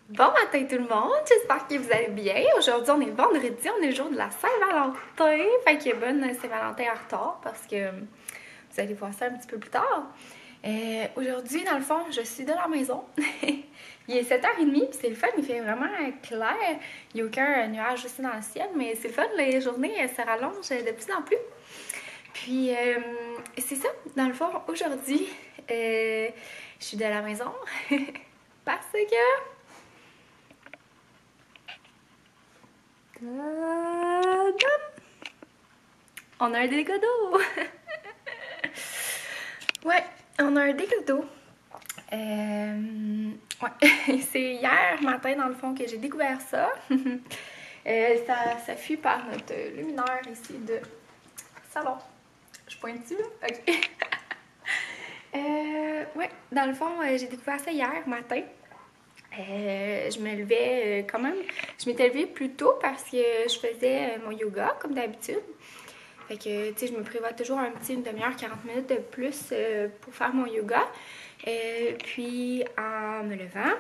Bon matin tout le monde, j'espère que vous allez bien. Aujourd'hui on est vendredi, on est le jour de la Saint-Valentin. Fait que bonne Saint-Valentin en retard parce que vous allez voir ça un petit peu plus tard. Aujourd'hui, dans le fond, je suis de la maison. Il est 7h30 puis c'est le fun, il fait vraiment clair. Il n'y a aucun nuage aussi dans le ciel, mais c'est le fun, les journées se rallongent de plus en plus. Puis c'est ça, dans le fond, aujourd'hui, je suis de la maison parce que on a un dégât d'eau! Ouais, on a un dégât d'eau. Ouais, c'est hier matin, dans le fond, que j'ai découvert ça. Ça fut par notre luminaire ici de salon. Je pointe dessus, là? Ok. Ouais, dans le fond, j'ai découvert ça hier matin. Je me levais quand même. Je m'étais levée plus tôt parce que je faisais mon yoga, comme d'habitude. Fait que, tu sais, je me prévois toujours une demi-heure, 40 minutes de plus pour faire mon yoga. Puis, en me levant,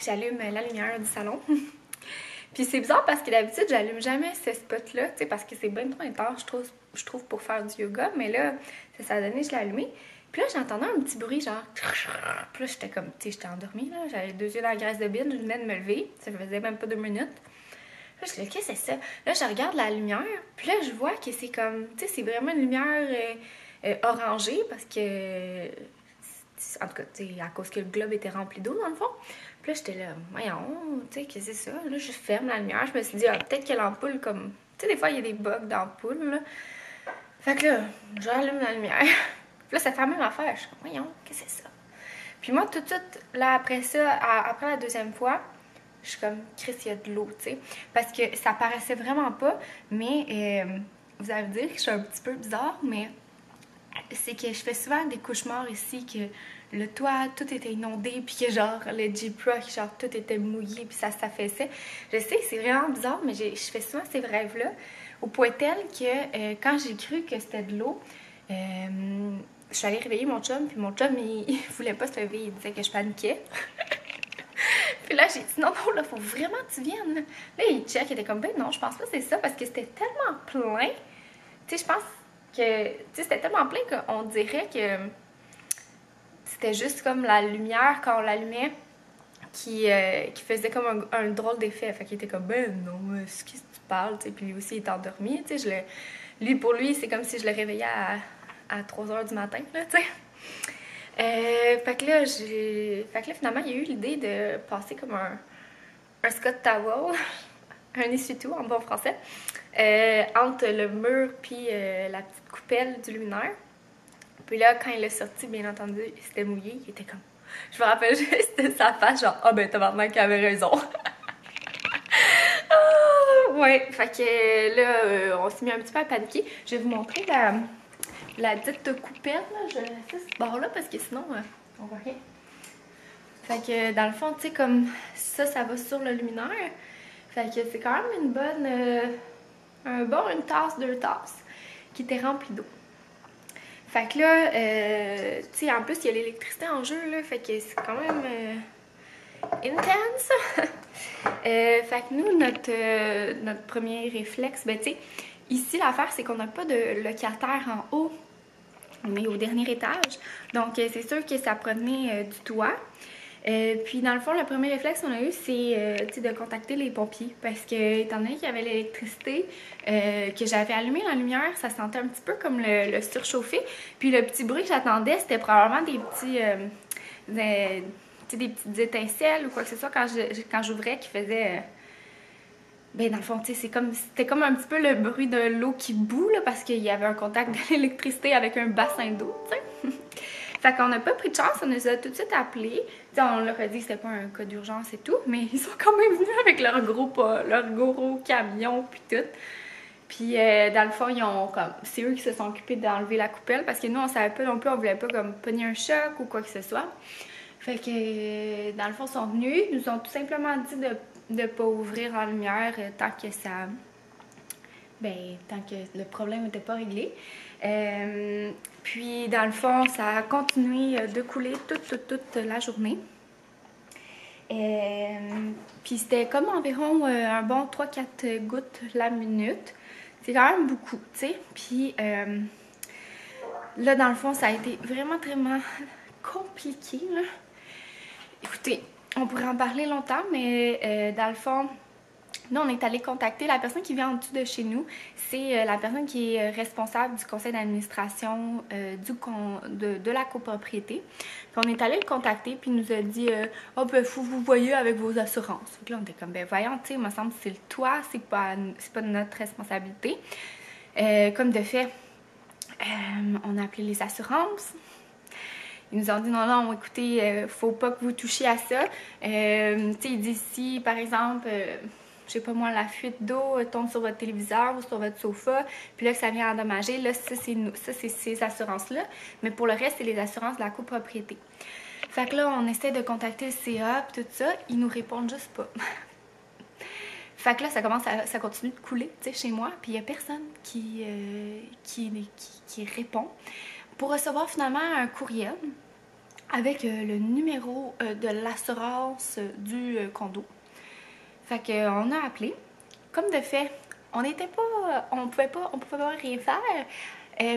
j'allume la lumière du salon. Puis c'est bizarre parce que d'habitude, j'allume jamais ce spot-là, tu sais, parce que c'est bien trop intense, je trouve, pour faire du yoga. Mais là, ça a donné, je l'ai allumé. Puis là, j'entendais un petit bruit, genre... Puis là, j'étais comme, tu sais, j'étais endormie, là. J'avais les 2 yeux dans la graisse de bine, je venais de me lever. Ça faisait même pas 2 minutes. Là, je dis, qu'est-ce que c'est ça? Là, je regarde la lumière, puis là, je vois que c'est comme, tu sais, c'est vraiment une lumière orangée, parce que, en tout cas, tu sais, à cause que le globe était rempli d'eau, dans le fond. Puis là, j'étais là, voyons, tu sais, qu'est-ce que c'est ça? Là, je ferme la lumière, je me suis dit, ah, peut-être que l'ampoule, comme, tu sais, des fois, il y a des bugs d'ampoule, là. Fait que là, j'allume la lumière. Puis là, ça fait la même affaire. Je suis comme, voyons, qu'est-ce que c'est ça? Puis moi, tout de suite, là, après ça, après la deuxième fois, je suis comme, Chris, il y a de l'eau, tu sais. Parce que ça paraissait vraiment pas, mais vous allez me dire que je suis un petit peu bizarre, mais c'est que je fais souvent des cauchemars ici, que le toit, tout était inondé, puis que genre, le J-Proc, genre, tout était mouillé, puis ça s'affaissait. Je sais que c'est vraiment bizarre, mais je fais souvent ces rêves-là, au point tel que quand j'ai cru que c'était de l'eau, je suis allée réveiller mon chum, puis mon chum, il voulait pas se lever, il disait que je paniquais. Puis là, j'ai dit non, non, là, faut vraiment que tu viennes. Là, il check, il était comme, ben non, je pense pas que c'est ça, parce que c'était tellement plein. Tu sais, je pense que, tu sais, c'était tellement plein qu'on dirait que c'était juste comme la lumière, quand on l'allumait, qui faisait comme un drôle d'effet. Fait qu'il était comme, ben non, ce qui tu parles, tu sais. Puis lui aussi, il est endormi, tu sais. Pour lui, c'est comme si je le réveillais à 3 h du matin, là, tu sais. Fait que là, finalement, il y a eu l'idée de passer comme un Scott Towel, un essuie-tout en bon français, entre le mur puis la petite coupelle du luminaire. Puis là, quand il l'a sorti, bien entendu, c'était mouillé. Il était comme... Je me rappelle juste de sa face, genre, ah ben tabarnak, qu'il avait raison. Ouais, fait que là, on s'est mis un petit peu à paniquer. Je vais vous montrer la dite coupelle, là. Je vais laisser ce bord-là parce que sinon, on voit rien. Fait que dans le fond, tu sais, comme ça va sur le luminaire. Fait que c'est quand même une bonne... une tasse, 2 tasses qui était remplie d'eau. Fait que là, tu sais, en plus, il y a l'électricité en jeu, là. Fait que c'est quand même intense. Fait que nous, notre premier réflexe, ben tu sais, ici, l'affaire, c'est qu'on n'a pas de locataire en haut. On est au dernier étage. Donc, c'est sûr que ça provenait du toit. Puis dans le fond, le premier réflexe qu'on a eu, c'est de contacter les pompiers parce que, étant donné qu'il y avait l'électricité, que j'avais allumé la lumière, ça sentait un petit peu comme le surchauffé. Puis le petit bruit que j'attendais, c'était probablement des petites étincelles ou quoi que ce soit quand j'ouvrais qui faisait... ben dans le fond, tu sais, c'était comme un petit peu le bruit de l'eau qui bout, là, parce qu'il y avait un contact de l'électricité avec un bassin d'eau, tu sais. Fait qu'on n'a pas pris de chance, on nous a tout de suite appelés. T'sais, on leur a dit que c'était pas un cas d'urgence et tout, mais ils sont quand même venus avec leur gros camion puis tout. Puis dans le fond, c'est eux qui se sont occupés d'enlever la coupelle parce que nous, on savait pas non plus, on voulait pas comme pogner un choc ou quoi que ce soit. Fait que dans le fond, ils sont venus, ils nous ont tout simplement dit de pas ouvrir la lumière tant que le problème n'était pas réglé. Puis, dans le fond, ça a continué de couler toute la journée. Puis c'était comme environ un bon 3-4 gouttes la minute. C'est quand même beaucoup, tu sais. Puis là, dans le fond, ça a été vraiment compliqué, là. Écoutez, on pourrait en parler longtemps, mais dans le fond, nous, on est allé contacter la personne qui vient en dessous de chez nous. C'est la personne qui est responsable du conseil d'administration de la copropriété. Puis on est allé le contacter, puis il nous a dit « Oh, ben, faut vous voyez avec vos assurances. » Donc là, on était comme « Ben, voyons, tu sais, il me semble que c'est le toit, c'est pas notre responsabilité. » Comme de fait, on a appelé les assurances. Ils nous ont dit non, écoutez, faut pas que vous touchiez à ça. Tu sais, ils disent si, par exemple, je sais pas moi, la fuite d'eau tombe sur votre téléviseur ou sur votre sofa, puis là que ça vient endommager, là, ça c'est ces assurances-là. Mais pour le reste, c'est les assurances de la copropriété. Fait que là, on essaie de contacter le CA, puis tout ça, ils nous répondent juste pas. Fait que là, ça continue de couler, tu sais, chez moi, puis il y a personne qui répond. Pour recevoir finalement un courriel avec le numéro de l'assurance du condo. Fait qu'on a appelé. Comme de fait, on pouvait pas rien faire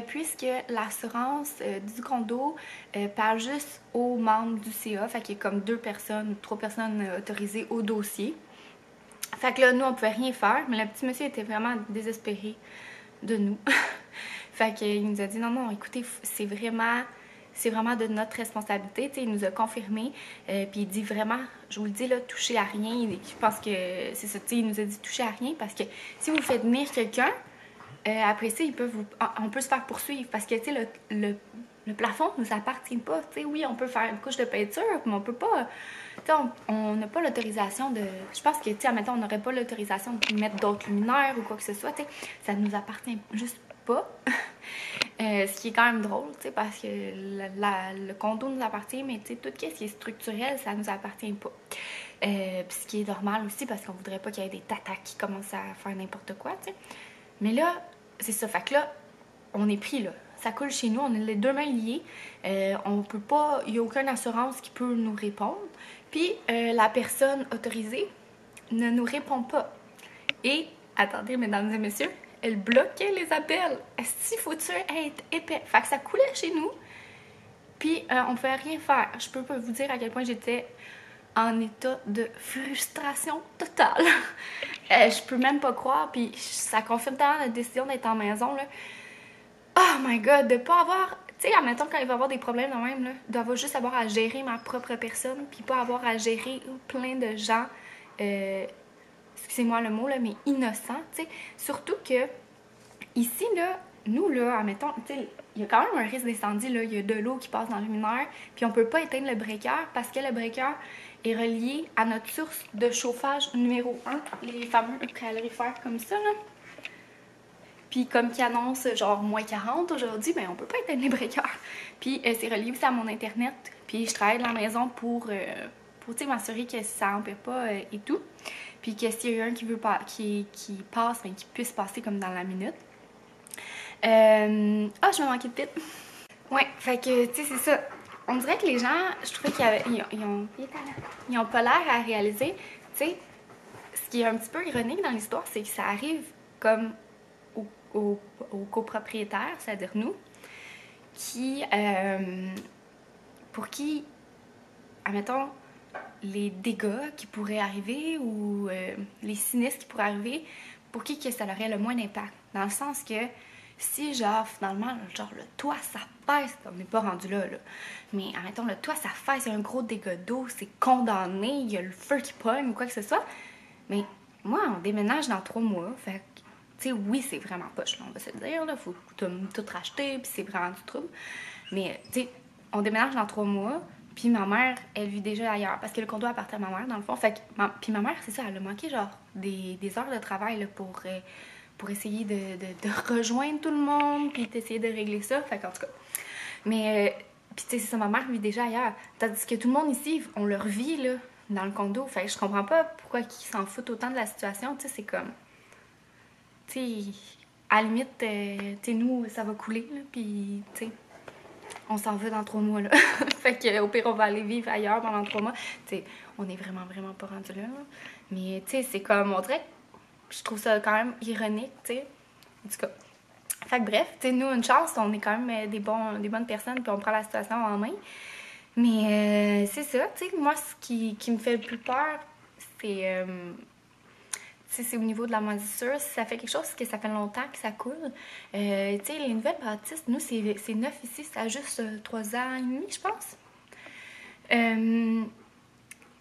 puisque l'assurance du condo parle juste aux membres du CA. Fait qu'il y a comme 3 personnes autorisées au dossier. Fait que là, nous, on pouvait rien faire, mais le petit monsieur était vraiment désespéré de nous. Fait qu'il nous a dit non, écoutez, c'est vraiment de notre responsabilité. T'sais, il nous a confirmé, puis il dit vraiment, je vous le dis, là, touchez à rien. Je pense que c'est ça, il nous a dit touchez à rien parce que si vous faites venir quelqu'un, après ça, on peut se faire poursuivre parce que le plafond ne nous appartient pas. T'sais, oui, on peut faire une couche de peinture, mais on peut pas. On n'a pas l'autorisation de. Je pense que, admettons, on n'aurait pas l'autorisation de mettre d'autres luminaires ou quoi que ce soit. Ça ne nous appartient juste pas. Ce qui est quand même drôle, parce que le condo nous appartient, mais tout ce qui est structurel, ça nous appartient pas. Puis ce qui est normal aussi, parce qu'on voudrait pas qu'il y ait des tatas qui commencent à faire n'importe quoi, t'sais. Mais là, c'est ça. Fait que là, on est pris, là. Ça coule chez nous, on est les 2 mains liées. On peut pas, il n'y a aucune assurance qui peut nous répondre. Puis la personne autorisée ne nous répond pas. Et, attendez, mesdames et messieurs, elle bloquait les appels. Est-ce qu'il faut-tu être épais? Fait que ça coulait chez nous. Puis on ne pouvait rien faire. Je peux pas vous dire à quel point j'étais en état de frustration totale. Je peux même pas croire. Puis ça confirme tellement la décision d'être en maison, là. Oh my God, de pas avoir... Tu sais, admettons, quand il va y avoir des problèmes de même, là, d'avoir juste avoir à gérer ma propre personne, puis pas avoir à gérer plein de gens, excusez-moi le mot, là, mais innocents, tu sais. Surtout que, ici, là, nous, là, admettons, tu sais, il y a quand même un risque d'incendie, là. Il y a de l'eau qui passe dans le luminaire, puis on peut pas éteindre le breaker parce que le breaker est relié à notre source de chauffage numéro 1, les fameux calorifères comme ça, là. Puis comme qui annonce genre moins 40 aujourd'hui, ben on peut pas éteindre les breakers. Puis c'est relié aussi à mon internet. Puis je travaille de la maison pour m'assurer que ça empire pas et tout. Puis que s'il y a un qui passe, ben, qu'il puisse passer comme dans la minute. Je me manquais de pite. Ouais, fait que tu sais c'est ça. On dirait que les gens, je trouvais ils ont pas l'air à réaliser. Tu sais, ce qui est un petit peu ironique dans l'histoire, c'est que ça arrive comme aux copropriétaires, c'est-à-dire nous, pour qui, admettons, les dégâts qui pourraient arriver ou les sinistres qui pourraient arriver, pour qui que ça aurait le moins d'impact. Dans le sens que si, genre, finalement, genre, le toit, ça fesse, on n'est pas rendu là, mais, admettons, le toit, ça fesse, il y a un gros dégât d'eau, c'est condamné, il y a le feu qui pogne ou quoi que ce soit, mais moi, on déménage dans 3 mois, fait tu sais, oui, c'est vraiment poche, là, on va se le dire, là, faut tout racheter, puis c'est vraiment du trouble. Mais, tu sais, on déménage dans 3 mois, puis ma mère, elle vit déjà ailleurs, parce que le condo appartient à ma mère, dans le fond. Fait que, puis ma mère, c'est ça, elle a manqué, genre, des heures de travail, là, pour essayer de rejoindre tout le monde, puis d'essayer de régler ça, fait qu'en tout cas. Mais, puis tu sais, c'est ça, ma mère vit déjà ailleurs. Tandis que tout le monde ici, on leur vit, là, dans le condo. Fait que je comprends pas pourquoi ils s'en foutent autant de la situation, tu sais, c'est comme... Tu sais, à la limite, tu sais, nous, ça va couler, là, puis, tu sais, on s'en va dans 3 mois, là. Fait que au pire, on va aller vivre ailleurs pendant 3 mois. Tu sais, on est vraiment, vraiment pas rendu là. Mais, tu sais, c'est comme, on dirait que je trouve ça quand même ironique, tu sais. En tout cas. Fait que bref, tu sais, nous, une chance, on est quand même des bonnes personnes, puis on prend la situation en main. Mais c'est ça, tu sais, moi, ce qui me fait le plus peur, c'est... c'est au niveau de la moisissure. Si ça fait quelque chose que ça fait longtemps que ça coule. Tu sais, les nouvelles bâtisses, nous, c'est neuf ici, ça a juste 3 ans et demi, je pense.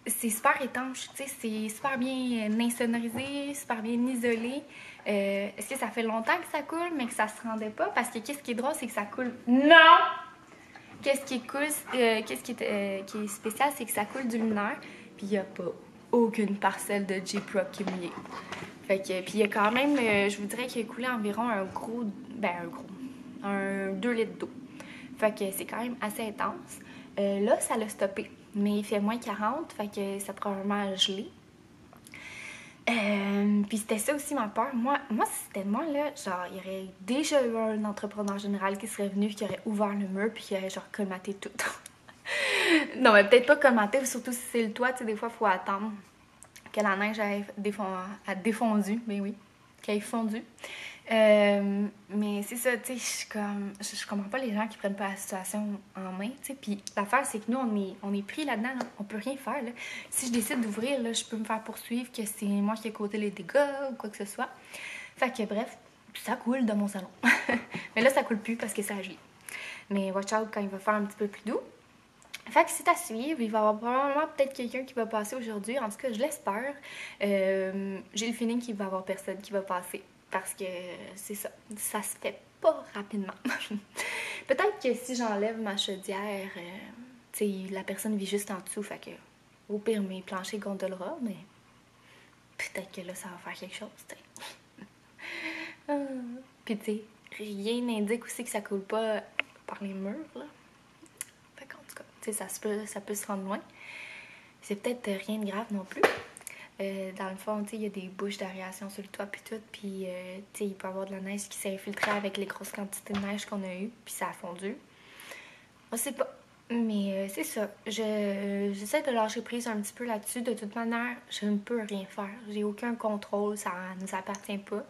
C'est super étanche, tu sais, c'est super bien insonorisé, super bien isolé. Est-ce que ça fait longtemps que ça coule, mais que ça se rendait pas? Parce que qu'est-ce qui est drôle, c'est que ça coule... Non! Qu'est-ce qui est cool, qui est spécial, c'est que ça coule du lunaire, puis il n'y a pas aucune parcelle de J-Proc qui est mouillée. Fait que, puis il y a quand même, je vous dirais qu'il a coulé environ un 2 litres d'eau. Fait que c'est quand même assez intense. Là, ça l'a stoppé, mais il fait moins 40, fait que ça a probablement gelé. Puis c'était ça aussi ma peur. Moi si c'était moi, là, genre, il y aurait déjà eu un entrepreneur général qui serait venu, qui aurait ouvert le mur, puis qui aurait genre colmaté tout. Non, mais peut-être pas colmaté, surtout si c'est le toit, tu sais, des fois, il faut attendre que la neige ait défondu, mais oui, qu'elle ait fondu. Mais c'est ça, tu sais, je comprends pas les gens qui prennent pas la situation en main, tu sais. Puis l'affaire, c'est que nous, on est pris là-dedans, là. On peut rien faire, là. Si je décide d'ouvrir, là, je peux me faire poursuivre que c'est moi qui ai causé les dégâts ou quoi que ce soit. Fait que bref, ça coule dans mon salon. Mais là, ça coule plus parce que ça agit. Mais watch out quand il va faire un petit peu plus doux. Fait que c'est à suivre. Il va y avoir probablement peut-être quelqu'un qui va passer aujourd'hui. En tout cas, je l'espère. J'ai le feeling qu'il va y avoir personne qui va passer. Parce que c'est ça. Ça se fait pas rapidement. Peut-être que si j'enlève ma chaudière, tu sais, la personne vit juste en dessous. Fait que, au pire, mes planchers gondolera. Mais peut-être que là, ça va faire quelque chose, tu sais. Puis, tu sais, rien n'indique aussi que ça coule pas par les murs, là. Ça peut se rendre loin. C'est peut-être rien de grave non plus. Dans le fond, il y a des bouches d'aération sur le toit puis tout, puis il peut y avoir de la neige qui s'est infiltrée avec les grosses quantités de neige qu'on a eues, puis ça a fondu. On sait pas. Mais c'est ça. J'essaie de lâcher prise un petit peu là-dessus. De toute manière, je ne peux rien faire. J'ai aucun contrôle, ça ne nous appartient pas.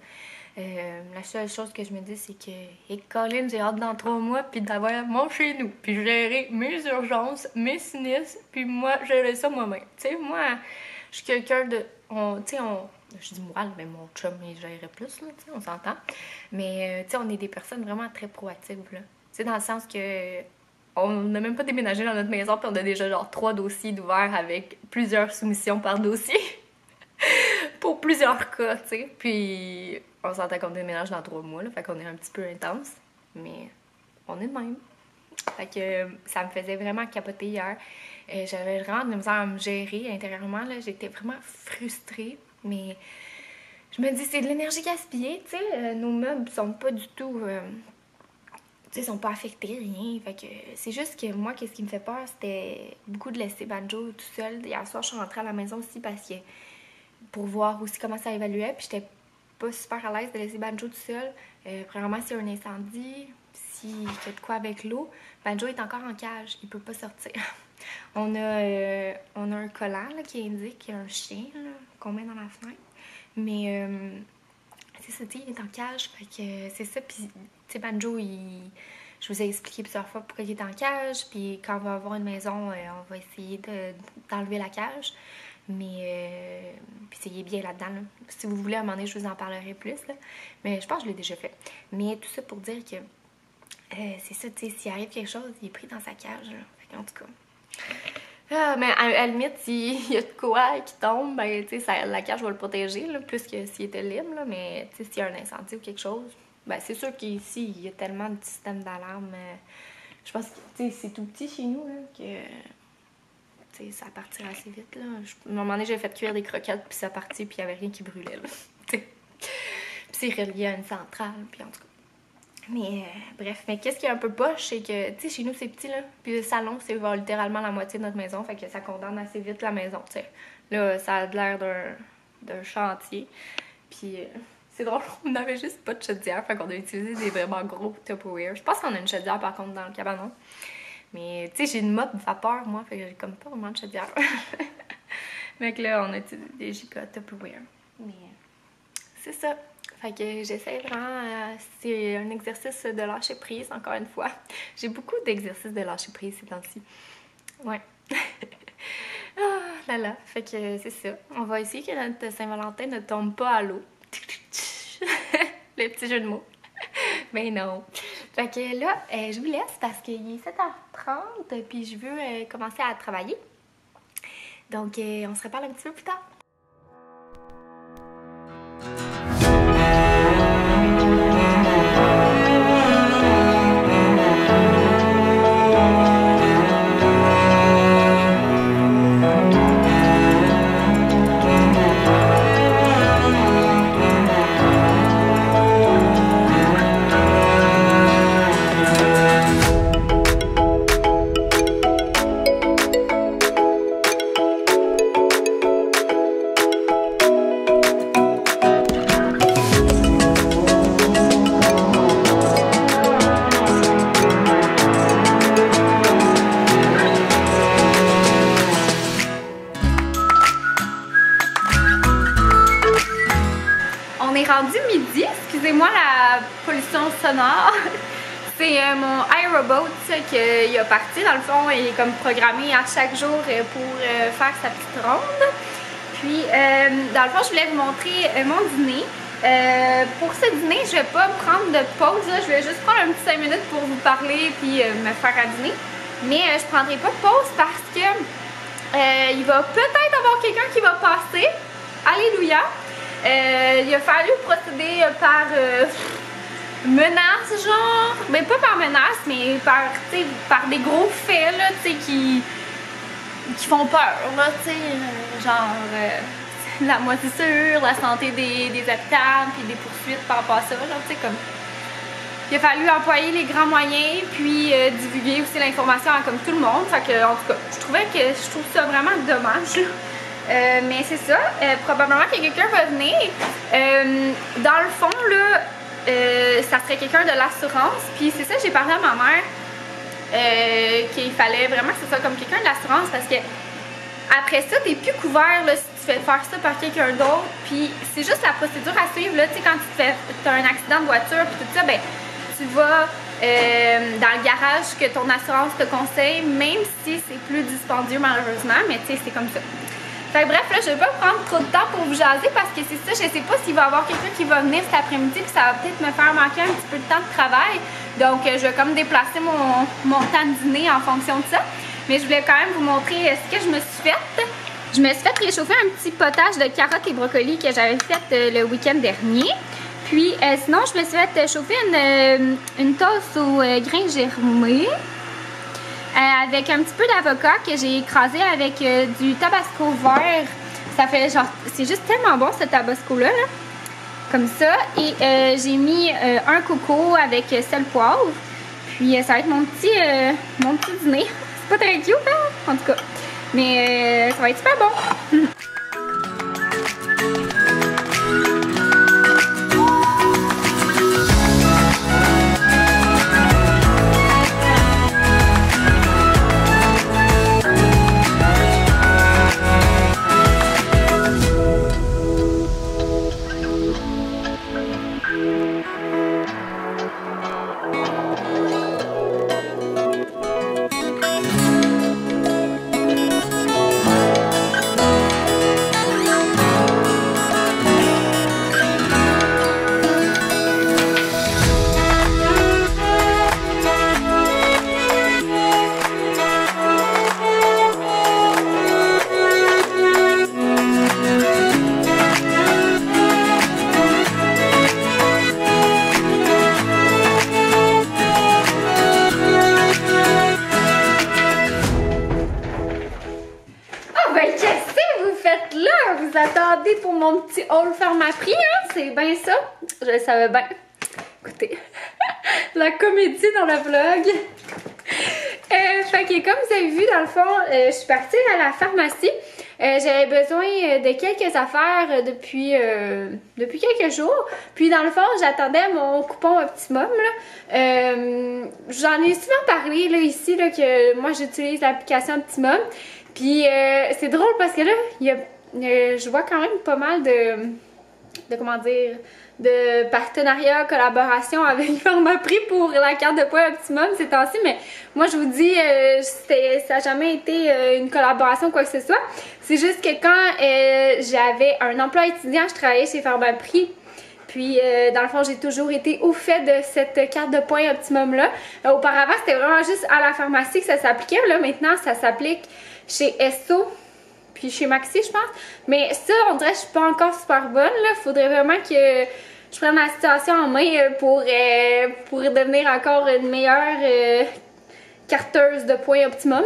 La seule chose que je me dis, c'est que, hey, Colin, j'ai hâte dans 3 mois, puis d'avoir mon chez nous, puis gérer mes urgences, mes sinistres, puis moi, gérer ça moi-même. Tu sais, moi, je suis quelqu'un de. Je dis moi, mais mon chum, il gérerait plus, là, tu sais, on s'entend. Mais, tu sais, on est des personnes vraiment très proactives, là. Tu sais, dans le sens que. On n'a même pas déménagé dans notre maison, puis on a déjà genre 3 dossiers d'ouverts avec plusieurs soumissions par dossier. Pour plusieurs cas, tu sais. Puis on s'entend qu'on déménage dans 3 mois, là, fait qu'on est un petit peu intense. Mais on est de même. Fait que ça me faisait vraiment capoter hier. J'avais vraiment de la misère à me gérer intérieurement, là. J'étais vraiment frustrée. Mais je me dis, c'est de l'énergie gaspillée, tu sais. Nos meubles sont pas du tout... ils sont pas affectés, rien. Fait que c'est juste que moi, qu'est-ce qui me fait peur, c'était beaucoup de laisser Banjo tout seul. Hier soir, je suis rentrée à la maison aussi parce que pour voir aussi comment ça évaluait, puis j'étais pas super à l'aise de laisser Banjo tout seul. Premièrement, s'il y a un incendie, s'il y a de quoi avec l'eau, Banjo est encore en cage, il peut pas sortir. On a un collant là, qui indique qu'il y a un chien qu'on met dans la fenêtre. Mais c'est ça, il est en cage, fait que c'est ça. Puis, tu sais, Banjo, je vous ai expliqué plusieurs fois pourquoi il est en cage. Puis quand on va avoir une maison, on va essayer d'enlever la cage. Mais, puis il est bien là-dedans. Là. Si vous voulez, à un moment donné, je vous en parlerai plus. Là. Mais je pense que je l'ai déjà fait. Mais tout ça pour dire que c'est ça, tu sais, s'il arrive quelque chose, il est pris dans sa cage. Là. Fait en tout cas. Ah, mais à la limite, s'il y a de quoi qui tombe, ben, tu sais, la cage va le protéger, là, plus que s'il était libre. Là, mais, tu sais, s'il y a un incendie ou quelque chose, ben, c'est sûr qu'ici, il y a tellement de systèmes d'alarme. Je pense que, tu sais, c'est tout petit chez nous, là, que, tu sais, ça partirait assez vite, là. À un moment donné, j'ai fait cuire des croquettes, puis ça partit, puis il n'y avait rien qui brûlait, là. Puis c'est relié à une centrale, puis en tout cas. Mais bref, mais qu'est-ce qui est un peu poche, c'est que, tu sais, chez nous, c'est petit, là. Puis le salon, c'est littéralement la moitié de notre maison, fait que ça condamne assez vite la maison, tu sais. Là, ça a l'air d'un chantier. Puis C'est drôle, on n'avait juste pas de chaudière, fait qu'on a utilisé des vraiment gros Tupperware. Je pense qu'on a une chaudière par contre dans le cabanon. Mais tu sais, j'ai une mop vapeur moi, fait que j'ai comme pas vraiment de chaudière. Mais que là, on a utilisé des gigas Tupperware. Mais c'est ça. Fait que j'essaie vraiment, c'est un exercice de lâcher prise, encore une fois. J'ai beaucoup d'exercices de lâcher prise ces temps-ci. Ouais. Ah là là, fait que c'est ça. On va essayer que notre Saint-Valentin ne tombe pas à l'eau. Le petit jeu de mots. Mais non. Fait que là, je vous laisse parce qu'il est 7h30 puis je veux commencer à travailler. Donc, on se reparle un petit peu plus tard. On est rendu midi, excusez-moi la pollution sonore. C'est mon iRobot qui a parti. Dans le fond, il est comme programmé à chaque jour pour faire sa petite ronde. Puis, dans le fond, je voulais vous montrer mon dîner. Pour ce dîner, je vais pas prendre de pause. Là. Je vais juste prendre un petit 5 minutes pour vous parler puis me faire à dîner. Mais je prendrai pas de pause parce que il va peut-être avoir quelqu'un qui va passer. Alléluia! Il a fallu procéder par menace, genre, mais pas par menace, mais par des gros faits, là, tu sais, qui font peur, là, tu sais, genre la moisissure, la santé des habitants, puis des poursuites par rapport à ça, là, tu sais, comme. Il a fallu employer les grands moyens, puis divulguer aussi l'information à comme tout le monde, fait que, en tout cas, je trouve ça vraiment dommage, là. Mais c'est ça, probablement que quelqu'un va venir. Dans le fond, là, ça serait quelqu'un de l'assurance. Puis c'est ça, j'ai parlé à ma mère qu'il fallait vraiment que ce soit comme quelqu'un de l'assurance parce que après ça, t'es plus couvert là, si tu fais faire ça par quelqu'un d'autre. Puis c'est juste la procédure à suivre. Là, tu sais, quand t'as un accident de voiture, puis tout ça, ben tu vas dans le garage que ton assurance te conseille, même si c'est plus dispendieux malheureusement, mais tu sais, c'est comme ça. Fait que bref, là, je vais pas prendre trop de temps pour vous jaser parce que c'est ça, je sais pas s'il va y avoir quelqu'un qui va venir cet après-midi puis ça va peut-être me faire manquer un petit peu de temps de travail. Donc, je vais comme déplacer mon temps de dîner en fonction de ça. Mais je voulais quand même vous montrer ce que je me suis fait. Je me suis fait réchauffer un petit potage de carottes et brocolis que j'avais fait le week-end dernier. Puis, sinon, je me suis fait chauffer une toast aux grains germés. Avec un petit peu d'avocat que j'ai écrasé avec du tabasco vert. Ça fait genre, c'est juste tellement bon ce tabasco-là, là. Comme ça. Et j'ai mis un coco avec sel poivre. Puis ça va être mon petit dîner. C'est pas très cute, hein, en tout cas. Mais ça va être super bon. Vous attendez pour mon petit haul Pharmaprix, hein? C'est bien ça. Je le savais bien. Écoutez, la comédie dans le vlog. Fait que comme vous avez vu, dans le fond, je suis partie à la pharmacie J'avais besoin de quelques affaires depuis quelques jours. Puis dans le fond, j'attendais mon coupon Optimum. J'en ai souvent parlé là, ici là, que moi j'utilise l'application Optimum. Puis c'est drôle parce que là, je vois quand même pas mal de comment dire, de partenariat, collaboration avec Pharmaprix pour la carte de points Optimum ces temps-ci, mais moi je vous dis, ça n'a jamais été une collaboration quoi que ce soit. C'est juste que quand j'avais un emploi étudiant, je travaillais chez Pharmaprix. Puis, dans le fond, j'ai toujours été au fait de cette carte de points Optimum-là. Auparavant, c'était vraiment juste à la pharmacie que ça s'appliquait. Là, maintenant, ça s'applique chez Esso. Puis chez Maxi, je pense. Mais ça, on dirait que je suis pas encore super bonne. Là. Faudrait vraiment que je prenne la situation en main pour devenir encore une meilleure carteuse de points Optimum.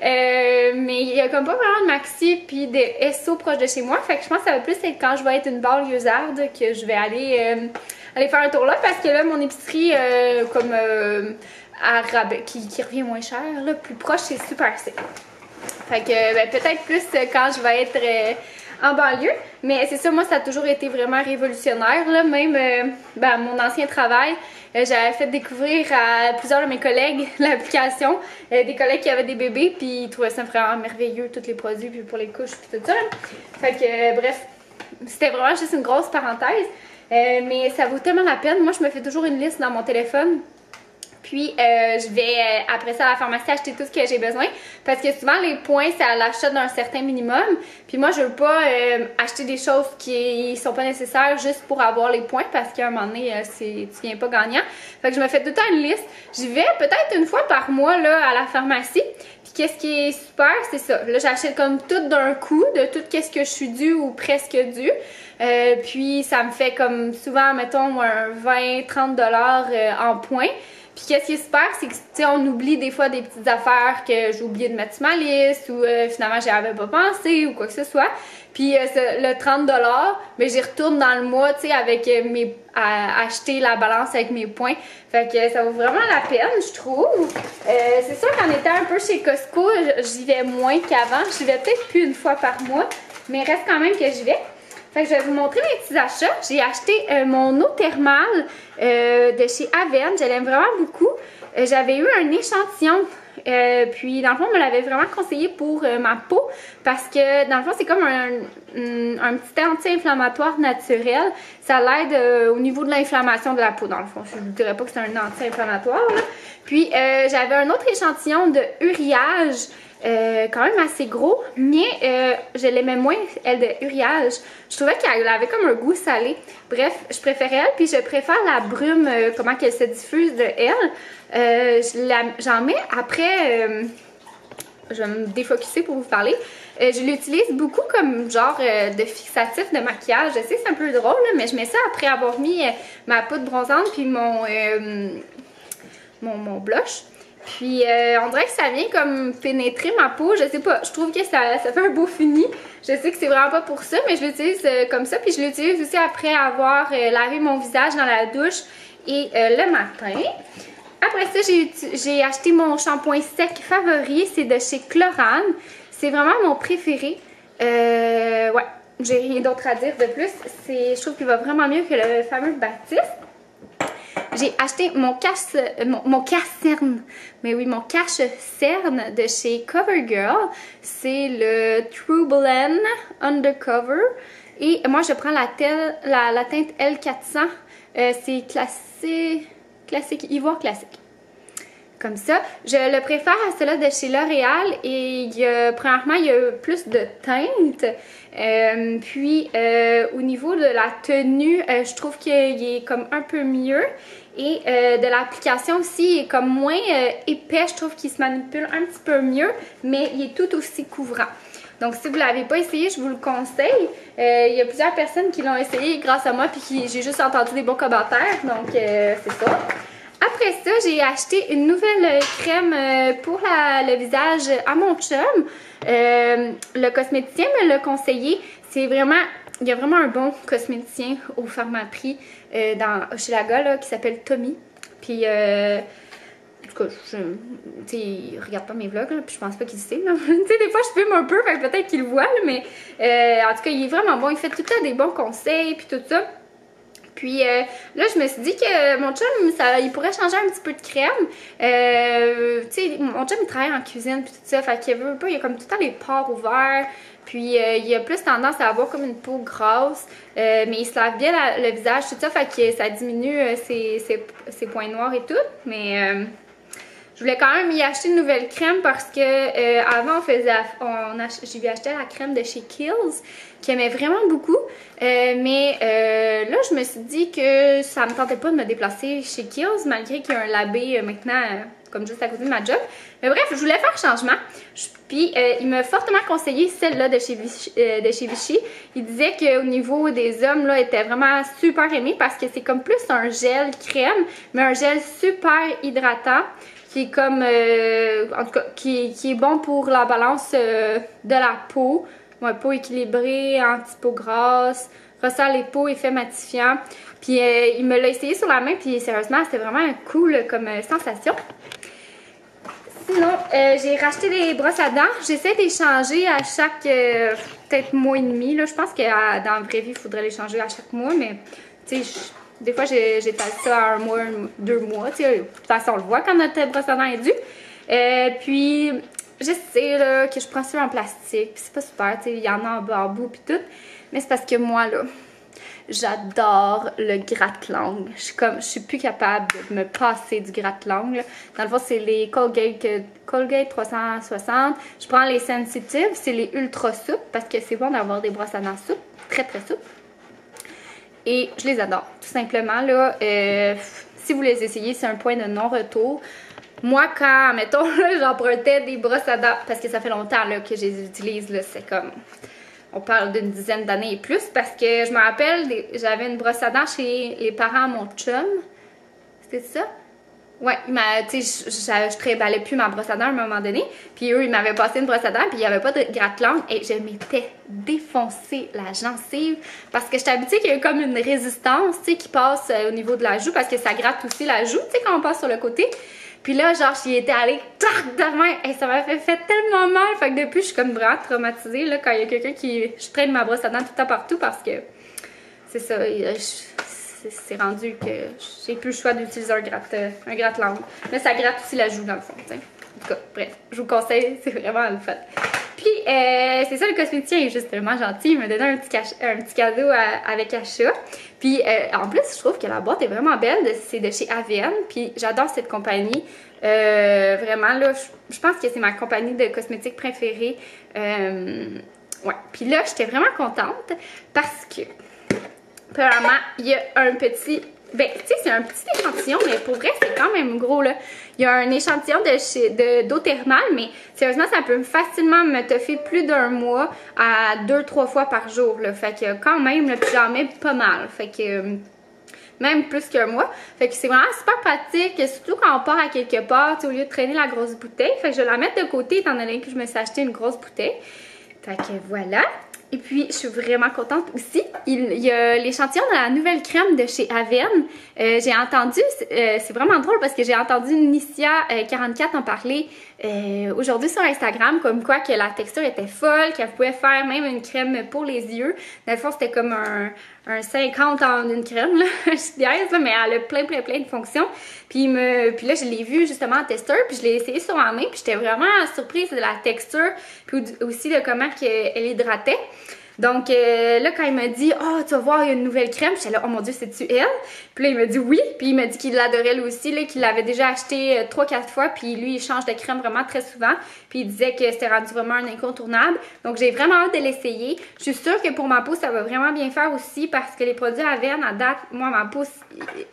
Mais il y a comme pas vraiment de Maxi puis de SO proche de chez moi. Fait que je pense que ça va plus être quand je vais être une banlieusarde que je vais aller faire un tour là. Parce que là, mon épicerie, à rabais, qui revient moins cher, là, plus proche, c'est Super C. Fait que ben, peut-être plus quand je vais être en banlieue. Mais c'est ça, moi, ça a toujours été vraiment révolutionnaire. Là. Même mon ancien travail, j'avais fait découvrir à plusieurs de mes collègues l'application. Des collègues qui avaient des bébés, puis ils trouvaient ça vraiment merveilleux, tous les produits, puis pour les couches, puis tout ça. Fait que bref, c'était vraiment juste une grosse parenthèse. Mais ça vaut tellement la peine. Moi, je me fais toujours une liste dans mon téléphone. Puis, je vais, après ça, à la pharmacie, acheter tout ce que j'ai besoin. Parce que souvent, les points, c'est à l'achat d'un certain minimum. Puis moi, je veux pas acheter des choses qui sont pas nécessaires juste pour avoir les points. Parce qu'à un moment donné, tu viens pas gagnant. Fait que je me fais tout le temps une liste. J'y vais peut-être une fois par mois, là, à la pharmacie. Puis qu'est-ce qui est super, c'est ça. Là, j'achète comme tout d'un coup, de tout qu'est-ce que je suis due ou presque due. Puis, ça me fait comme souvent, mettons, un 20-30$ en points. Puis qu'est-ce qui est super, c'est que tu sais, on oublie des fois des petites affaires que j'ai oublié de mettre sur ma liste ou finalement j'y avais pas pensé ou quoi que ce soit. Puis le 30$, ben j'y retourne dans le mois, tu sais, avec à acheter la balance avec mes points. Fait que ça vaut vraiment la peine, je trouve. C'est sûr qu'en étant un peu chez Costco, j'y vais moins qu'avant. J'y vais peut-être plus une fois par mois, mais reste quand même que j'y vais. Fait que je vais vous montrer mes petits achats. J'ai acheté mon eau thermale de chez Aven. Je l'aime vraiment beaucoup. J'avais eu un échantillon. Puis dans le fond, on me l'avait vraiment conseillé pour ma peau. Parce que dans le fond, c'est comme un petit anti-inflammatoire naturel. Ça l'aide au niveau de l'inflammation de la peau, dans le fond. Je ne dirais pas que c'est un anti-inflammatoire. Puis j'avais un autre échantillon de uriage. Quand même assez gros, mais je l'aimais moins, elle, de uriage. Je trouvais qu'elle avait comme un goût salé. Bref, je préférais elle, puis je préfère la brume, comment qu'elle se diffuse de elle. J'en mets après, je vais me défocuser pour vous parler. Je l'utilise beaucoup comme genre de fixatif de maquillage. Je sais que c'est un peu drôle, là, mais je mets ça après avoir mis ma poudre bronzante puis mon blush. Puis on dirait que ça vient comme pénétrer ma peau, je sais pas, je trouve que ça fait un beau fini. Je sais que c'est vraiment pas pour ça, mais je l'utilise comme ça. Puis je l'utilise aussi après avoir lavé mon visage dans la douche et le matin. Après ça, j'ai acheté mon shampoing sec favori, c'est de chez Chlorane. C'est vraiment mon préféré. Ouais, j'ai rien d'autre à dire de plus. Je trouve qu'il va vraiment mieux que le fameux Baptiste. J'ai acheté mon cache-cerne, mais oui, mon cache-cerne de chez CoverGirl. C'est le True Blend Undercover. Et moi, je prends la teinte L400. C'est classique, ivoire classique. Comme ça. Je le préfère à celui de chez L'Oréal et premièrement, il y a plus de teinte. Puis au niveau de la tenue, je trouve qu'il est comme un peu mieux. Et de l'application aussi, il est comme moins épais. Je trouve qu'il se manipule un petit peu mieux, mais il est tout aussi couvrant. Donc si vous ne l'avez pas essayé, je vous le conseille. Il y a plusieurs personnes qui l'ont essayé grâce à moi, puis j'ai juste entendu des bons commentaires. Donc c'est ça. Après ça, j'ai acheté une nouvelle crème pour le visage à mon chum. Le cosméticien me l'a conseillé. C'est vraiment, il y a vraiment un bon cosméticien au Pharmaprix chez Laga là, qui s'appelle Tommy. Puis tout cas, tu sais, il regarde pas mes vlogs, là, puis je pense pas qu'il sait, là. Tu sais, des fois, je filme un peu, fait que peut-être qu'il le voit, là, mais en tout cas, il est vraiment bon. Il fait tout le temps des bons conseils, puis tout ça. Puis là, je me suis dit que mon chum, il pourrait changer un petit peu de crème. Tu sais, mon chum, il travaille en cuisine, puis tout ça, fait qu'il veut pas, il a comme tout le temps les pores ouverts. Puis il a plus tendance à avoir comme une peau grasse, mais il se lave bien le visage, tout ça, fait que ça diminue ses points noirs et tout. Mais je voulais quand même y acheter une nouvelle crème parce que avant je lui achetais la crème de chez Kiehl's qui aimait vraiment beaucoup. Mais là, je me suis dit que ça me tentait pas de me déplacer chez Kiehl's malgré qu'il y a un labé maintenant comme juste à côté de ma job. Mais bref, je voulais faire changement. Puis il m'a fortement conseillé celle-là de chez Vichy. Il disait qu'au niveau des hommes, là, elle était vraiment super aimée parce que c'est comme plus un gel crème, mais un gel super hydratant qui est comme, en tout cas, qui est bon pour la balance de la peau. Ouais, peau équilibrée, anti-peau grasse, resserre les peaux, effet matifiant. Puis il me l'a essayé sur la main, puis sérieusement, c'était vraiment cool comme sensation. Sinon, j'ai racheté des brosses à dents. J'essaie d'échanger à chaque peut-être mois et demi. Là. Je pense que dans la vraie vie, il faudrait les changer à chaque mois, mais tu sais, des fois, j'étale ça à un mois, 2 mois. De toute façon, on le voit quand notre brosse à dents est due. Puis, je sais là, que je prends ça en plastique, puis c'est pas super, il y en a en bambou puis tout, mais c'est parce que moi là, j'adore le gratte-langue. Je suis plus capable de me passer du gratte-langue. Dans le fond, c'est les Colgate 360. Je prends les Sensitive, c'est les ultra souples parce que c'est bon d'avoir des brosses à dents souples, très très souples. Et je les adore, tout simplement là. Si vous les essayez, c'est un point de non-retour. Moi, quand, mettons, j'empruntais des brosses à dents, parce que ça fait longtemps là, que je les utilise, c'est comme, on parle d'une dizaine d'années et plus, parce que je me rappelle, j'avais une brosse à dents chez les parents à mon chum. C'était ça? Ouais, tu sais, je tréballais plus ma brosse à dents à un moment donné, puis eux, ils m'avaient passé une brosse à dents, puis il n'y avait pas de gratte-langue, et je m'étais défoncé la gencive, parce que j'étais habituée qu'il y a comme une résistance, tu sais, qui passe au niveau de la joue, parce que ça gratte aussi la joue, tu sais, quand on passe sur le côté. Puis là, genre, j'y étais allée, tac, de main, et ça m'a fait tellement mal. Fait que depuis, je suis comme vraiment traumatisée, là, quand il y a quelqu'un je traîne ma brosse à dents tout le temps partout parce que c'est ça, c'est rendu que j'ai plus le choix d'utiliser un gratte-langue. Mais ça gratte aussi la joue, dans le fond, t'sais. En tout cas, bref, je vous conseille, c'est vraiment le fun. Puis, c'est ça, le cosméticien est juste tellement gentil. Il m'a donné un petit cadeau avec achat. Puis, en plus, je trouve que la boîte est vraiment belle. C'est de chez Avène. Puis, j'adore cette compagnie. Vraiment, là, je pense que c'est ma compagnie de cosmétiques préférée. Ouais. Puis là, j'étais vraiment contente parce que, premièrement, il y a un petit... Ben, tu sais, c'est un petit échantillon, mais pour vrai, c'est quand même gros, là. Il y a un échantillon d'eau thermale, mais sérieusement, ça peut facilement me toffer plus d'1 mois à 2-3 fois par jour, là. Fait que quand même, là, puis j'en mets pas mal. Fait que... même plus qu'un mois. Fait que c'est vraiment super pratique, surtout quand on part à quelque part, au lieu de traîner la grosse bouteille. Fait que je vais la mettre de côté, étant donné que je me suis acheté une grosse bouteille. Fait que voilà. Et puis, je suis vraiment contente aussi. Il y a l'échantillon de la nouvelle crème de chez Avène. J'ai entendu, c'est vraiment drôle parce que j'ai entendu Nicia 44 en parler aujourd'hui sur Instagram, comme quoi que la texture était folle, qu'elle pouvait faire même une crème pour les yeux. Dans le fond, c'était comme un 50 en une crème, là. Je suis niaise, là, mais elle a plein de fonctions. Puis là, je l'ai vue justement en testeur, puis je l'ai essayé sur ma main, puis j'étais vraiment surprise de la texture, puis aussi de comment elle hydratait. Donc là, quand il m'a dit « Oh, tu vas voir, il y a une nouvelle crème », j'étais là « Oh mon Dieu, c'est-tu elle? » Puis là, il m'a dit oui, puis il m'a dit qu'il l'adorait lui aussi, qu'il l'avait déjà acheté 3-4 fois, puis lui, il change de crème vraiment très souvent, puis il disait que c'était rendu vraiment un incontournable. Donc j'ai vraiment hâte de l'essayer. Je suis sûre que pour ma peau, ça va vraiment bien faire aussi, parce que les produits Avène, à date, moi, ma peau,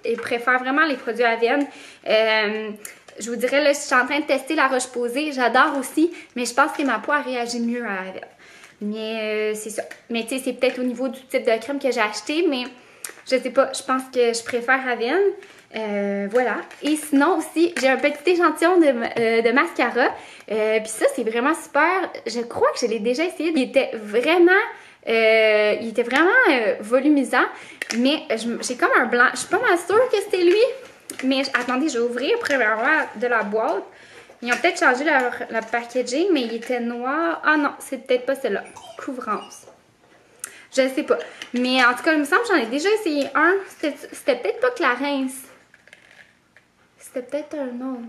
elle préfère vraiment les produits Avène. Je vous dirais, là, je suis en train de tester la Roche-Posay, j'adore aussi, mais je pense que ma peau a réagi mieux à Avène. Mais c'est ça. Mais tu sais, c'est peut-être au niveau du type de crème que j'ai acheté, mais je sais pas, je pense que je préfère Avène. Voilà. Et sinon aussi, j'ai un petit échantillon de mascara. Puis ça, c'est vraiment super. Je crois que je l'ai déjà essayé. Il était vraiment volumisant, mais j'ai comme un blanc. Je suis pas mal sûre que c'était lui. Mais attendez, je vais ouvrir premièrement de la boîte. Ils ont peut-être changé le packaging, mais il était noir. Ah non, c'est peut-être pas celle-là. Couvrance. Je sais pas. Mais en tout cas, il me semble que j'en ai déjà essayé un. C'était peut-être pas Clarins. C'était peut-être un nom.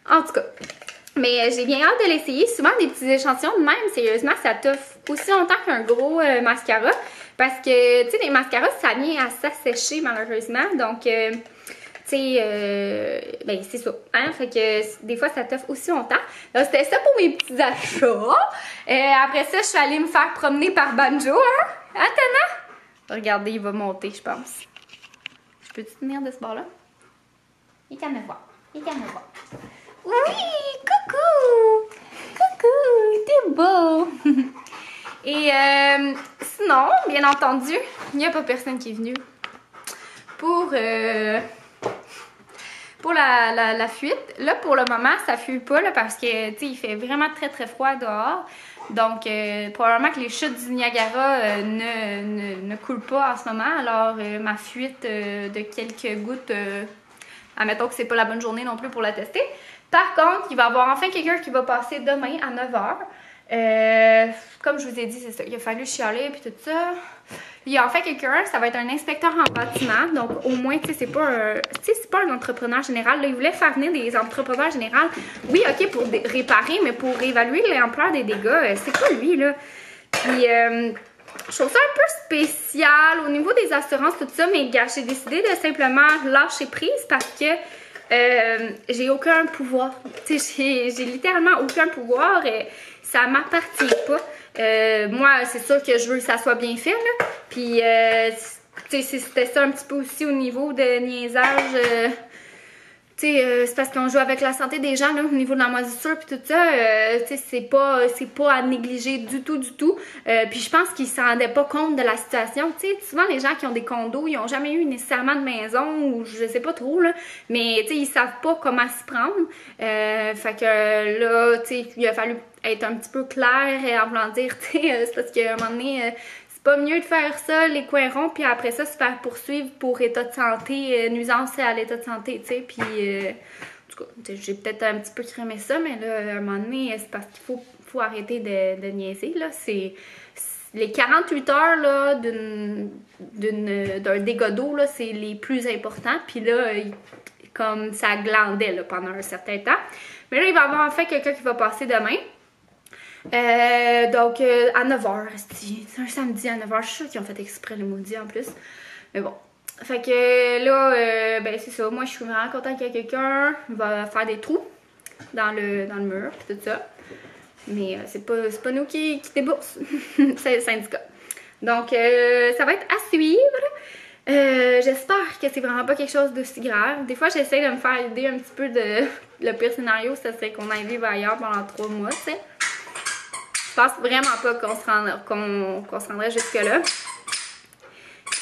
En tout cas. Mais j'ai bien hâte de l'essayer. Souvent, des petits échantillons de même, sérieusement, ça t'offre aussi longtemps qu'un gros mascara. Parce que, tu sais, les mascaras, ça vient à s'assécher, malheureusement. Donc, tu sais, ben, c'est ça. Hein? Fait que des fois, ça t'offre aussi longtemps. Donc, c'était ça pour mes petits achats. Après ça, je suis allée me faire promener par Banjo, hein? Attends! Regardez, il va monter, je pense. Je peux-tu tenir de ce bord-là? Il can me voir. Il can me voir. Oui! Coucou! Coucou! T'es beau! Et sinon, bien entendu, il n'y a pas personne qui est venu pour la fuite. Là, pour le moment, ça fuit pas là, parce que, tu sais, il fait vraiment très très froid dehors. Donc, probablement que les chutes du Niagara ne coulent pas en ce moment. Alors, ma fuite de quelques gouttes, admettons que c'est pas la bonne journée non plus pour la tester. Par contre, il va y avoir enfin quelqu'un qui va passer demain à 9h. Comme je vous ai dit, c'est ça. Il a fallu chialer puis tout ça. Il y a enfin quelqu'un, ça va être un inspecteur en bâtiment. Donc, au moins, tu sais, c'est pas un entrepreneur général. Là, il voulait faire venir des entrepreneurs généraux. Oui, OK, pour réparer, mais pour évaluer l'ampleur des dégâts, c'est pas lui, là. Puis, je trouve ça un peu spécial au niveau des assurances, tout ça. Mais, gars, j'ai décidé de simplement lâcher prise parce que j'ai aucun pouvoir. Tu sais, j'ai littéralement aucun pouvoir. Ça m'appartient pas. Moi, c'est sûr que je veux que ça soit bien fait, là. Puis, tu sais, c'était ça un petit peu aussi au niveau de niaisage. Tu sais, c'est parce qu'on joue avec la santé des gens, là, au niveau de la moisissure puis tout ça. Tu sais, c'est pas à négliger du tout. Puis je pense qu'ils se rendaient pas compte de la situation. Tu sais, souvent les gens qui ont des condos, ils ont jamais eu nécessairement de maison ou je sais pas trop, là. Mais, tu sais, ils savent pas comment s'y prendre. Fait que là, tu sais, il a fallu être un petit peu clair et en voulant dire, tu sais, c'est parce qu'à un moment donné... c'est pas mieux de faire ça, les coins ronds, puis après ça, se faire poursuivre pour état de santé, nuisance à l'état de santé, tu sais, puis... en tout cas, j'ai peut-être un petit peu crémé ça, mais là, à un moment donné, c'est parce qu'il faut arrêter de niaiser, là. C'est... Les 48 heures, là, d'un dégât d'eau, là, c'est les plus importants, puis là, comme ça glandait, là, pendant un certain temps. Mais là, il va y avoir en fait quelqu'un qui va passer demain. Donc, à 9h, c'est un samedi à 9h. Je suis sûre qu'ils ont fait exprès le maudit en plus. Mais bon. Fait que là, ben c'est ça. Moi, je suis vraiment contente qu'il y ait quelqu'un. Il va faire des trous dans le mur pis tout ça. Mais c'est pas nous qui déboursent. C'est le syndicat. Donc, ça va être à suivre. J'espère que c'est vraiment pas quelque chose d'aussi grave. Des fois, j'essaie de me faire aider un petit peu de... Le pire scénario, ça serait qu'on aille vivre ailleurs pendant 3 mois, tu sais. Je pense vraiment pas qu'on se rendrait jusque-là.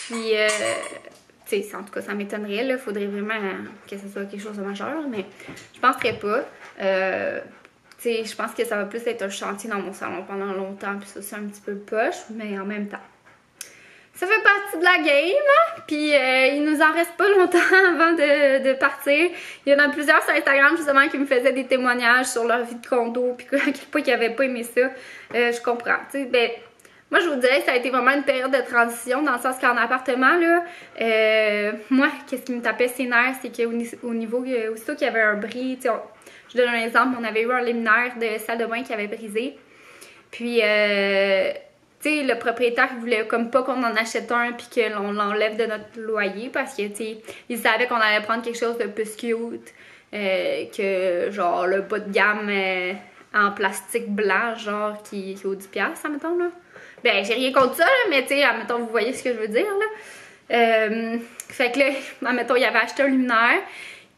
Puis, tu sais, en tout cas, ça m'étonnerait, là. Faudrait vraiment que ce soit quelque chose de majeur, mais je penserais pas. Tu sais, je pense que ça va plus être un chantier dans mon salon pendant longtemps, puis ça, c'est un petit peu poche, mais en même temps. Ça fait partie de la game, puis il nous en reste pas longtemps avant de partir. Il y en a plusieurs sur Instagram justement qui me faisaient des témoignages sur leur vie de condo, puis à quel point ils n'avaient pas aimé ça. Je comprends, tu sais, ben... Moi, je vous dirais que ça a été vraiment une période de transition, dans le sens qu'en appartement, là, moi, qu'est-ce qui me tapait ses nerfs, c'est qu'au niveau, aussitôt qu'il y avait un bris, tu sais, je donne un exemple, on avait eu un luminaire de salle de bain qui avait brisé, puis... tu sais, le propriétaire il voulait comme pas qu'on en achète un puis que l'on l'enlève de notre loyer parce que, tu sais, il savait qu'on allait prendre quelque chose de plus cute que, genre, le bas de gamme en plastique blanc, genre, qui vaut 10$, admettons, là. Ben, j'ai rien contre ça, là, mais, tu sais, admettons, vous voyez ce que je veux dire, là. Fait que là, admettons, il avait acheté un luminaire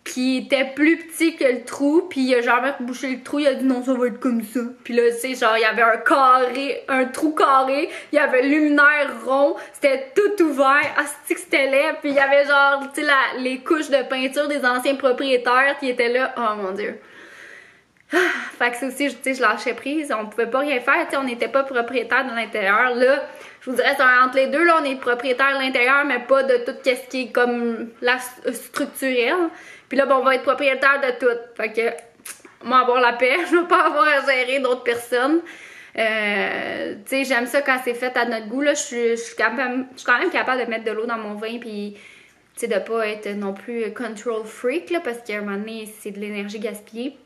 qui était plus petit que le trou, puis il a jamais rebouché le trou, il a dit non, ça va être comme ça. Puis là, tu sais, genre, il y avait un trou carré, il y avait le luminaire rond, c'était tout ouvert, asti que c'était laid, puis il y avait genre, tu sais, les couches de peinture des anciens propriétaires qui étaient là, oh mon dieu. Fait que ça aussi, tu sais, je lâchais prise. On pouvait pas rien faire. Tu sais, on n'était pas propriétaire de l'intérieur. Là, je vous dirais, c'est entre les deux. Là, on est propriétaire de l'intérieur, mais pas de tout ce qui est comme la structurel. Puis là, bon, on va être propriétaire de tout. Fait que, moi, avoir la paix. Je veux pas avoir à gérer d'autres personnes. Tu sais, j'aime ça quand c'est fait à notre goût. Là, je suis quand même capable de mettre de l'eau dans mon vin. Puis, tu sais, de pas être non plus control freak. Là, parce qu'à un moment donné, c'est de l'énergie gaspillée.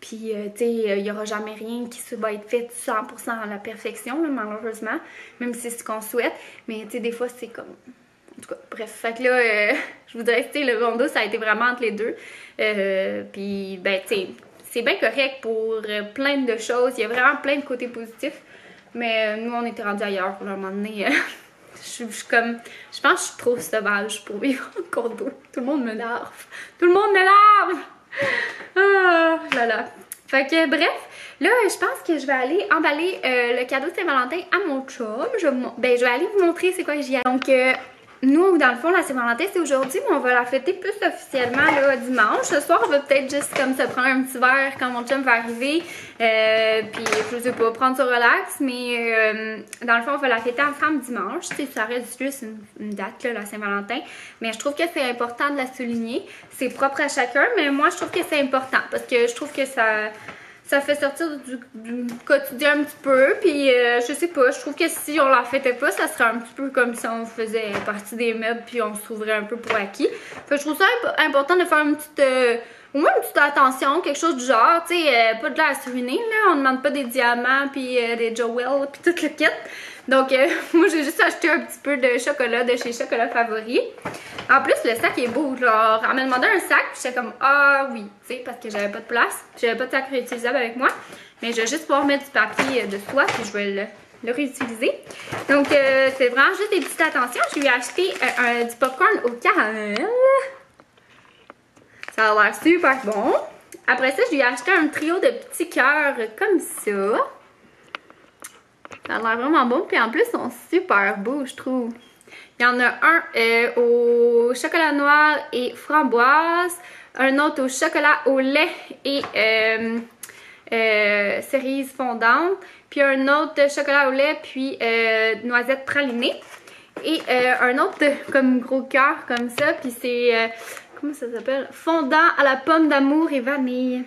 Puis, tu sais, il n'y aura jamais rien qui va être fait 100% à la perfection, là, malheureusement, même si c'est ce qu'on souhaite. Mais, tu sais, des fois, c'est comme... En tout cas, bref. Fait que là, je vous dirais que, tu sais, le Rondo, ça a été vraiment entre les deux. Puis, ben, tu sais, c'est bien correct pour plein de choses. Il y a vraiment plein de côtés positifs. Mais nous, on était rendus ailleurs. À un moment donné, je suis comme... Je pense que je suis trop sauvage pour vivre en condo. Tout le monde m'énerve. Tout le monde m'énerve! Ah là là. Fait que bref, là je pense que je vais aller emballer le cadeau de Saint-Valentin à mon chum. Je vais aller vous montrer c'est quoi que j'y ai. Donc nous dans le fond la Saint-Valentin c'est aujourd'hui, mais on va la fêter plus officiellement là dimanche. Ce soir on va peut-être juste comme se prendre un petit verre quand mon chum va arriver. Puis je sais pas, prendre ça relax, mais dans le fond on va la fêter ensemble dimanche. Tu sais, ça reste juste une date là, la Saint-Valentin. Mais je trouve que c'est important de la souligner. C'est propre à chacun, mais moi je trouve que c'est important parce que je trouve que ça fait sortir du quotidien un petit peu. Puis je sais pas, je trouve que si on la fêtait pas, ça serait un petit peu comme si on faisait partie des meubles puis on se trouverait un peu pour acquis. Fait que je trouve ça important de faire une petite... au moins une petite attention, quelque chose du genre, tu sais, pas de la ruiner, là. On demande pas des diamants puis des Joel puis tout le kit. Donc, moi, j'ai juste acheté un petit peu de chocolat de chez Chocolat Favori. En plus, le sac est beau. Genre, elle m'a demandé un sac, puis j'étais comme, ah oui, tu sais, parce que j'avais pas de place. J'avais pas de sac réutilisable avec moi. Mais je vais juste pouvoir mettre du papier de soie, puis je vais le réutiliser. Donc, c'est vraiment juste des petites attentions. Je lui ai acheté du popcorn au caramel. Ça a l'air super bon. Après ça, je lui ai acheté un trio de petits cœurs comme ça. Ça a l'air vraiment bon. Puis en plus, ils sont super beaux, je trouve. Il y en a un au chocolat noir et framboise. Un autre au chocolat au lait et cerise fondante. Puis un autre chocolat au lait puis noisette pralinée. Et un autre comme gros cœur comme ça. Puis c'est... comment ça s'appelle? Fondant à la pomme d'amour et vanille.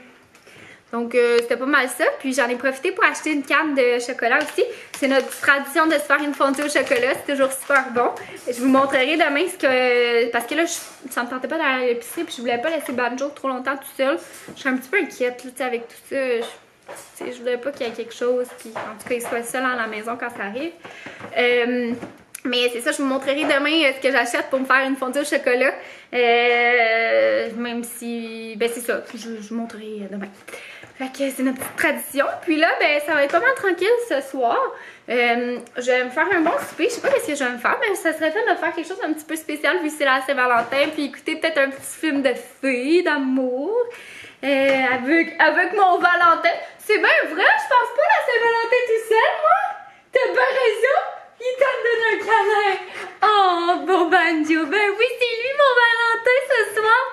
Donc, c'était pas mal ça. Puis, j'en ai profité pour acheter une canne de chocolat aussi. C'est notre tradition de se faire une fondue au chocolat. C'est toujours super bon. Je vous montrerai demain ce que... Parce que là, ça me tentait pas d'aller à l'épicerie. Puis, je voulais pas laisser Banjo trop longtemps tout seul. Je suis un petit peu inquiète, là, avec tout ça. Je voulais pas qu'il y ait quelque chose. Puis, en tout cas, il soit seul à la maison quand ça arrive. Mais c'est ça, je vous montrerai demain ce que j'achète pour me faire une fondue au chocolat. Même si... Ben, c'est ça. Je vous montrerai demain. Fait que c'est notre petite tradition. Puis là, ben, ça va être pas mal tranquille ce soir. Je vais me faire un bon souper. Je sais pas ce que je vais me faire, mais ça serait fun de faire quelque chose un petit peu spécial vu que c'est la Saint-Valentin. Puis écouter peut-être un petit film de filles, d'amour. Avec mon Valentin. C'est bien vrai, je pense pas à la Saint-Valentin tout seul, moi. T'as bien raison. Il t'a donné un câlin. Oh, bon Banjo. Ben oui, c'est lui mon Valentin ce soir.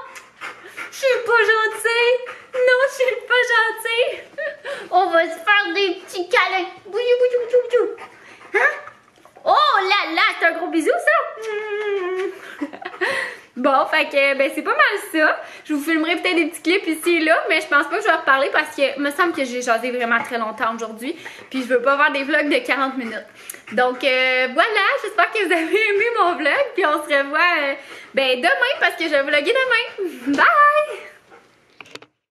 Je suis pas gentille. Non, je suis pas gentille. On va se faire des petits câlins. Boujou, boujou, boujou, boujou. Hein? Oh là là, c'est un gros bisou, ça. Bon, fait que, ben, c'est pas mal ça. Je vous filmerai peut-être des petits clips ici et là, mais je pense pas que je vais reparler parce que me semble que j'ai jasé vraiment très longtemps aujourd'hui. Puis je veux pas faire des vlogs de 40 minutes. Donc, voilà, j'espère que vous avez aimé mon vlog. Puis on se revoit, ben, demain parce que je vais vlogger demain. Bye!